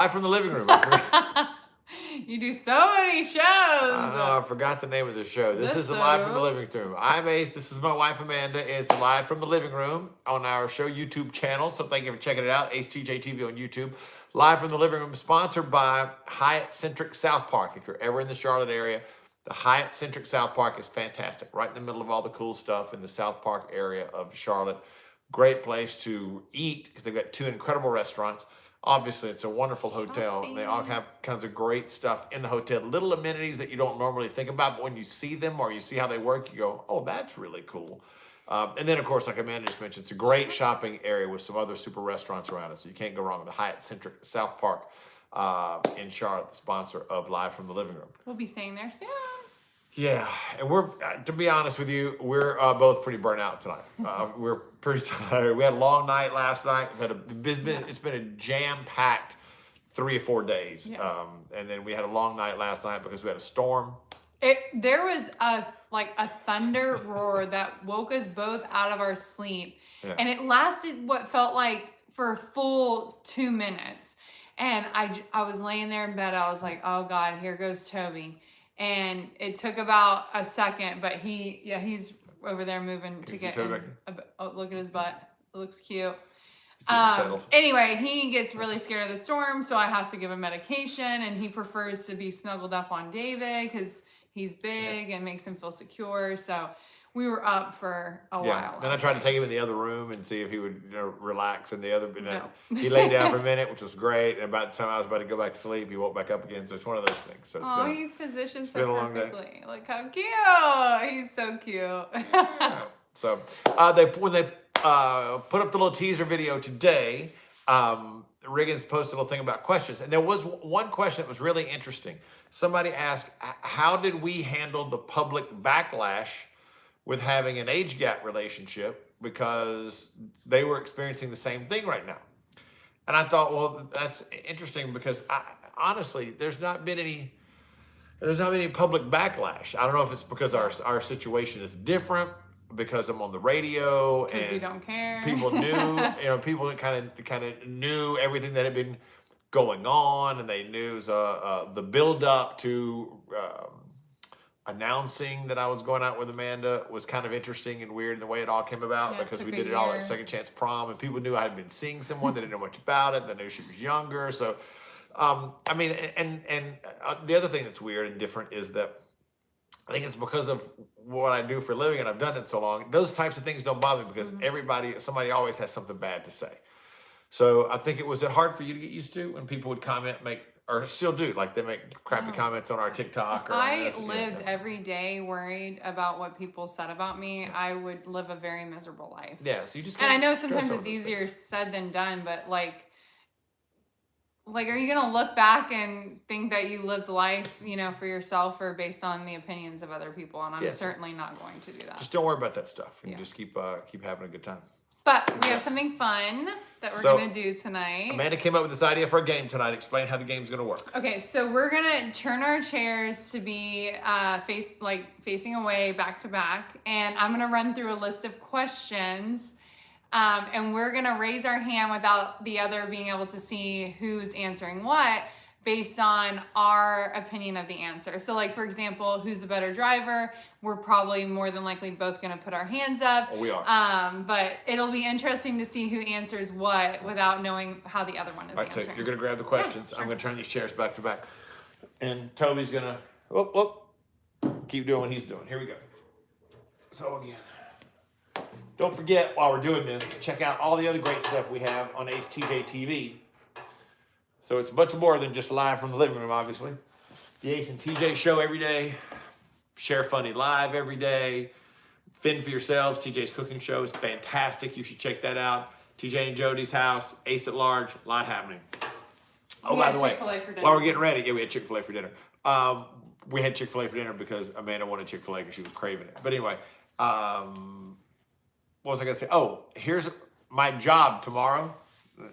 Live from the living room. I forgot. You do so many shows. I forgot the name of the show. This is Live from the Living Room. I'm Ace. This is my wife, Amanda. It's Live from the Living Room on our show YouTube channel. So thank you for checking it out. Ace TJ TV on YouTube. Live from the Living Room, sponsored by Hyatt Centric South Park. If you're ever in the Charlotte area, the Hyatt Centric South Park is fantastic. Right in the middle of all the cool stuff in the South Park area of Charlotte. Great place to eat because they've got two incredible restaurants. Obviously, it's a wonderful hotel. And they all have kinds of great stuff in the hotel. Little amenities that you don't normally think about, but when you see them or you see how they work, you go, oh, that's really cool. And then, of course, like Amanda just mentioned, it's a great shopping area with some other super restaurants around it. So you can't go wrong with the Hyatt Centric South Park in Charlotte, the sponsor of Live from the Living Room. We'll be staying there soon. Yeah, and we're, to be honest with you, we're both pretty burnt out tonight. We're pretty tired. We had a long night last night. It's been a jam-packed 3 or 4 days. Yeah. And then we had a long night last night because we had a storm. There was a thunder roar that woke us both out of our sleep. Yeah. And it lasted what felt like for a full 2 minutes. And I was laying there in bed. I was like, oh God, here goes Toby. And it took about a second, but he's over there moving to get in. Oh, look at his butt. It looks cute. Anyway, he gets really scared of the storm, so I have to give him medication, and he prefers to be snuggled up on David because he's big and makes him feel secure. So we were up for a while. Then I tried to take him in the other room and see if he would relax in the other. He laid down for a minute, which was great. And about the time I was about to go back to sleep, he woke back up again. So it's one of those things. So he's positioned so perfectly. Look how cute. He's so cute. Yeah. So when they put up the little teaser video today, Riggins posted a little thing about questions. And there was one question that was really interesting. Somebody asked, how did we handle the public backlash with having an age gap relationship, because they were experiencing the same thing right now? And I thought, well, that's interesting because honestly, there's not been any public backlash. I don't know if it's because our situation is different, because I'm on the radio and we don't care. People knew, people that kind of knew everything that had been going on, and they knew the build up to announcing that I was going out with Amanda was kind of interesting and weird in the way it all came about, because we did it all at Second Chance Prom, and people knew I had been seeing someone. They didn't know much about it. They knew she was younger. So, I mean, and the other thing that's weird and different is that I think it's because of what I do for a living, and I've done it so long. Those types of things don't bother me because somebody always has something bad to say. So I think was it hard for you to get used to when people would comment, or still do, like they make crappy comments on our TikTok? I lived every day worried about what people said about me. I would live a very miserable life. Yeah, so you just and I know sometimes it's easier said than done, but like, are you gonna look back and think that you lived life, for yourself or based on the opinions of other people? And I'm certainly not going to do that. Just don't worry about that stuff. You just keep having a good time. But we have something fun that we're going to do tonight. Amanda came up with this idea for a game tonight. Explain how the game's going to work. Okay, so we're going to turn our chairs to be facing away back to back. And I'm going to run through a list of questions. And we're going to raise our hand without the other being able to see who's answering what, based on our opinion of the answer. So like, for example, who's the better driver? We're probably more than likely both going to put our hands up. Oh, we are. But it'll be interesting to see who answers what without knowing how the other one is answering. So you're going to grab the questions. Yeah, sure. I'm going to turn these chairs back to back. And Toby's going to keep doing what he's doing. Here we go. So again, don't forget, while we're doing this, check out all the other great stuff we have on Ace TJ TV. So it's much more than just live from the living room, obviously. The Ace and TJ show every day. Share Funny Live every day. Fend for Yourselves, TJ's cooking show is fantastic. You should check that out. TJ and Jody's house, Ace at Large, a lot happening. Oh, by the way, while we're getting ready, we had Chick-fil-A for dinner. We had Chick-fil-A for dinner because Amanda wanted Chick-fil-A because she was craving it. But anyway, what was I going to say? Oh, here's my job tomorrow.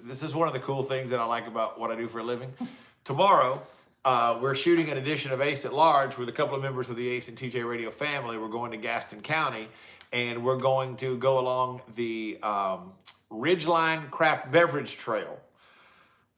This is one of the cool things that I like about what I do for a living. Tomorrow, we're shooting an edition of Ace at Large with a couple of members of the Ace and TJ Radio family. We're going to Gaston County, and we're going to go along the Ridgeline Craft Beverage Trail.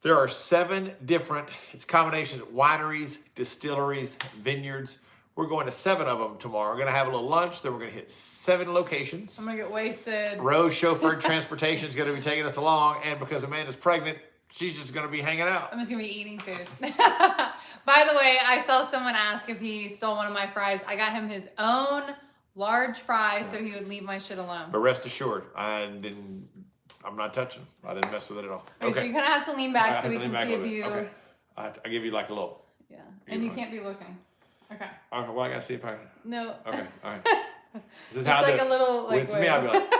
There are 7 different, it's combinations of wineries, distilleries, vineyards. We're going to 7 of them tomorrow. We're going to have a little lunch. Then we're going to hit 7 locations. I'm gonna get wasted. Rose Chauffeured Transportation is going to be taking us along. And because Amanda's pregnant, she's just going to be hanging out. I'm just gonna be eating food. By the way, I saw someone ask if he stole one of my fries. I got him his own large fries so he would leave my shit alone. But rest assured, I'm not touching. I didn't mess with it at all. Okay, so you're gonna have to lean back so we can see if you. Okay. I give you like a little. Yeah, and you can't be looking. Okay. All right, well, I gotta see if I. No. Okay, all right. This is Just how like a little like. It's me. I'll be like.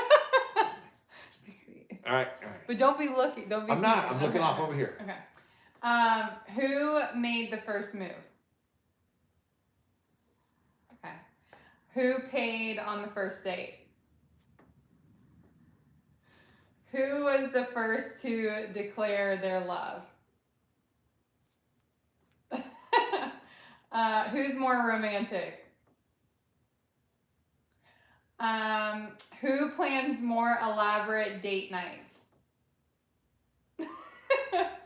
Sweet. All right. But don't be looking. Don't be. I'm not. I'm looking off over here. Okay. Who made the first move? Okay. Who paid on the first date? Who was the first to declare their love? Who's more romantic? Who plans more elaborate date nights?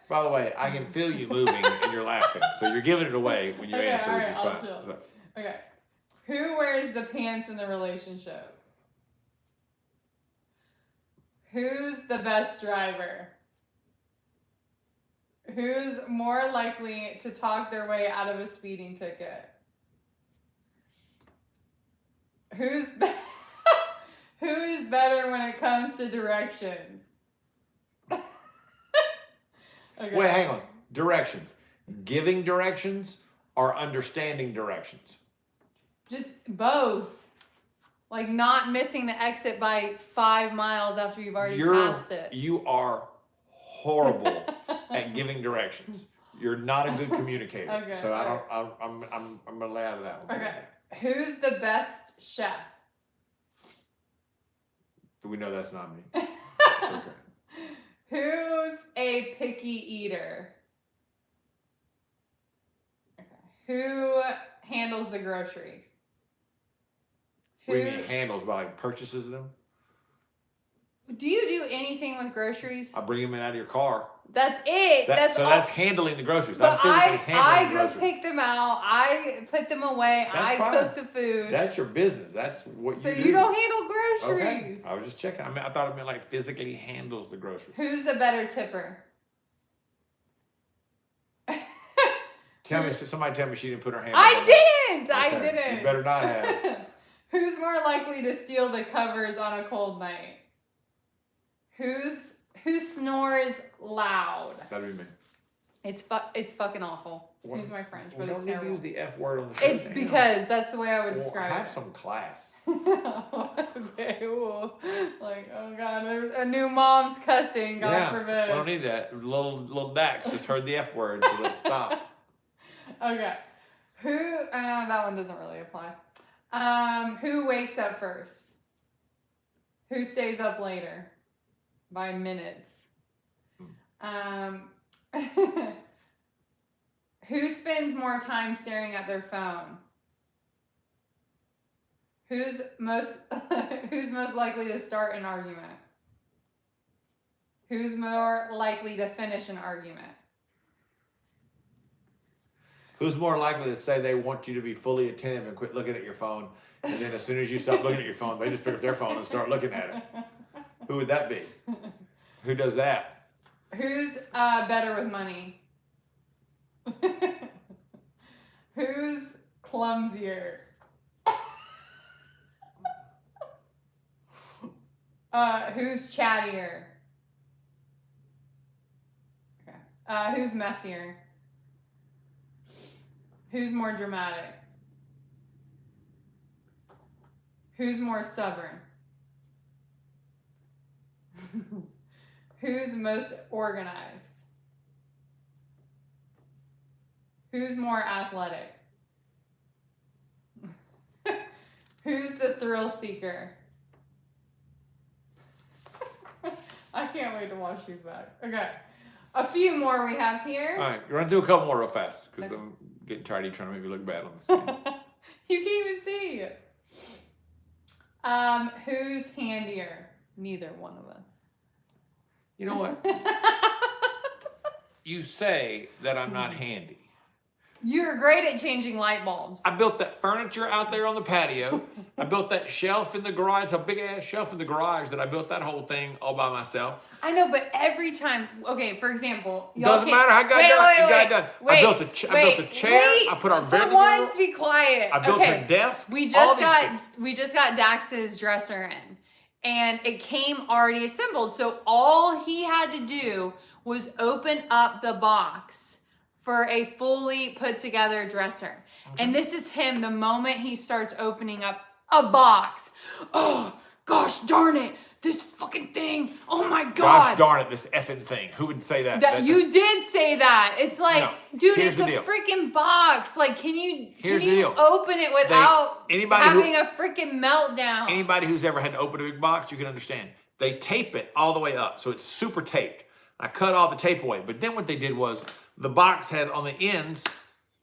By the way, I can feel you moving and you're laughing, so you're giving it away when you answer, all which right, is I'll fine. chill. So, Okay. Who wears the pants in the relationship? Who's the best driver? Who's more likely to talk their way out of a speeding ticket? Who is better when it comes to directions? Okay. wait, hang on. Directions. Giving directions or understanding directions? Just both. Like not missing the exit by 5 miles after you've already passed it. You are horrible at giving directions. You're not a good communicator. Okay, so I all don't. I'm gonna lay out of that one. Okay. Who's the best chef? We know that's not me. It's okay. Who's a picky eater? Okay. Who handles the groceries? What do you mean handles by like purchases them? Do you do anything with groceries? I bring them in out of your car. That's it. That's all. That's handling the groceries. But I'm physically handling I the go groceries. pick them out. I put them away. That's I fine. cook the food. That's your business. That's what So you do. you don't handle groceries. Okay. I was just checking. I thought it meant like physically handles the groceries. Who's a better tipper? Somebody tell me she didn't put her hand. I on didn't. that. I Okay. didn't. You better not have. Who's more likely to steal the covers on a cold night? Who snores loud? That'd be me. It's fucking awful. Excuse my French, but We it's don't need to terrible. use the F word on the show. It's Damn. because that's the way I would Well, describe have it. some class. Okay, ooh. Like, oh god, there's a new mom's cussing, God Yeah, forbid. we don't need that. Little Dax just heard the F word, so let's stop. Okay. That one doesn't really apply. Who wakes up first? Who stays up later? By minutes. Who spends more time staring at their phone? Who's most likely to start an argument? Who's more likely to finish an argument? Who's more likely to say they want you to be fully attentive and quit looking at your phone, and then as soon as you stop looking at your phone, they just pick up their phone and start looking at it? Who would that be? Who does that? Who's better with money? Who's clumsier? Who's chattier? Okay. Who's messier? Who's more dramatic? Who's more stubborn? Who's most organized? Who's more athletic? Who's the thrill seeker? I can't wait to watch these back. Okay. A few more we have here. All right, run through a couple more real fast because I'm getting tired of you trying to make me look bad on the screen. You can't even see. Who's handier? Neither one of us. You know what? you say that I'm not handy. You're great at changing light bulbs. I built that furniture out there on the patio. I built that shelf in the garage, a big ass shelf in the garage that I built that whole thing all by myself. I know, but every time, okay, for example, Doesn't matter how I got done. It got done. I built a chair. I put our very for once, be quiet. I built her desk. We all just these got things. we just got Dax's dresser in, and it came already assembled. So all he had to do was open up the box for a fully put together dresser. Okay. And this is him the moment he starts opening up a box. Oh, gosh darn it. This fucking thing. Oh my God. Gosh darn it, this effing thing. Who would say that? You did say that. It's like, No, dude, here's it's a the deal. freaking box. Like, can you Here's the deal. open it without anybody having a freaking meltdown? Anybody who's ever had to open a big box, you can understand. They tape it all the way up, so it's super taped. I cut all the tape away, but then what they did was the box has on the ends,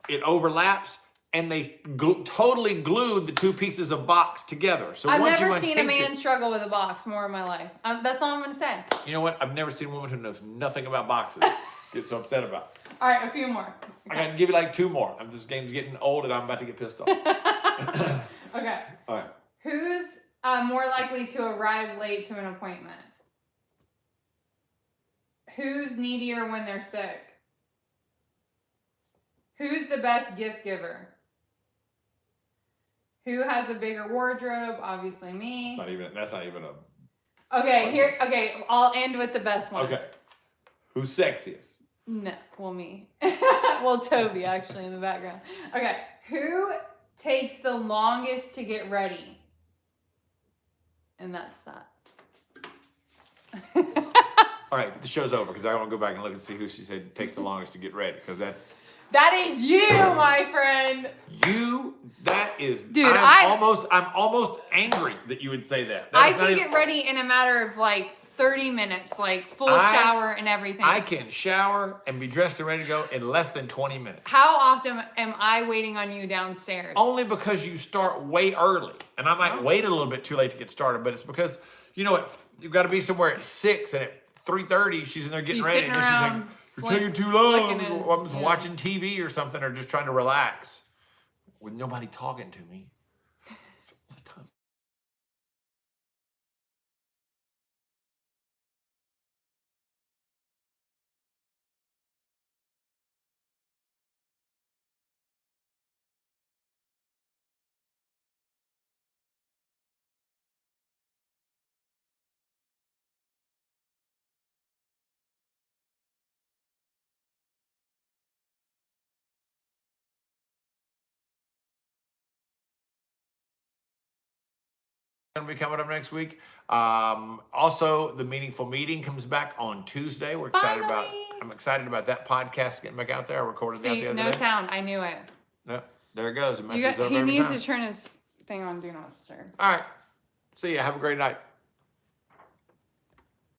it overlaps, and they totally glued the two pieces of box together. So I've once never you seen a untaped man struggle with a box more in my life. That's all I'm going to say. you know what? I've never seen a woman who knows nothing about boxes get so upset about it. All right, a few more. I got to give you like two more. This game's getting old, and I'm about to get pissed off. Okay. All right. Who's more likely to arrive late to an appointment? Who's needier when they're sick? Who's the best gift giver? Who has a bigger wardrobe? Obviously me. That's not even a... Okay, I'll end with the best one. Okay. Who's sexiest? No, well, me. Well, Toby, actually, in the background. Okay, who takes the longest to get ready? And that's that. All right, the show's over because I want to go back and look and see who she said takes the longest to get ready because That is you, my friend. That is, dude. I'm almost angry that you would say that. I can get ready in a matter of like 30 minutes, like full shower and everything. I can shower and be dressed and ready to go in less than 20 minutes. How often am I waiting on you downstairs? Only because you start way early, and I might wait a little bit too late to get started. But it's because you've got to be somewhere at 6, and at 3:30 she's in there getting ready, and she's like, "You're taking too long." I'm watching TV or something, or just trying to relax with nobody talking to me. It's all the time. Going to be coming up next week. Also, the Meaningful Meeting comes back on Tuesday. I'm excited about that podcast getting back out there. I recorded that the other day. No sound. I knew it. No, there it goes. It messes up every time. He needs to turn his thing on Do Not Disturb. All right. See ya. Have a great night.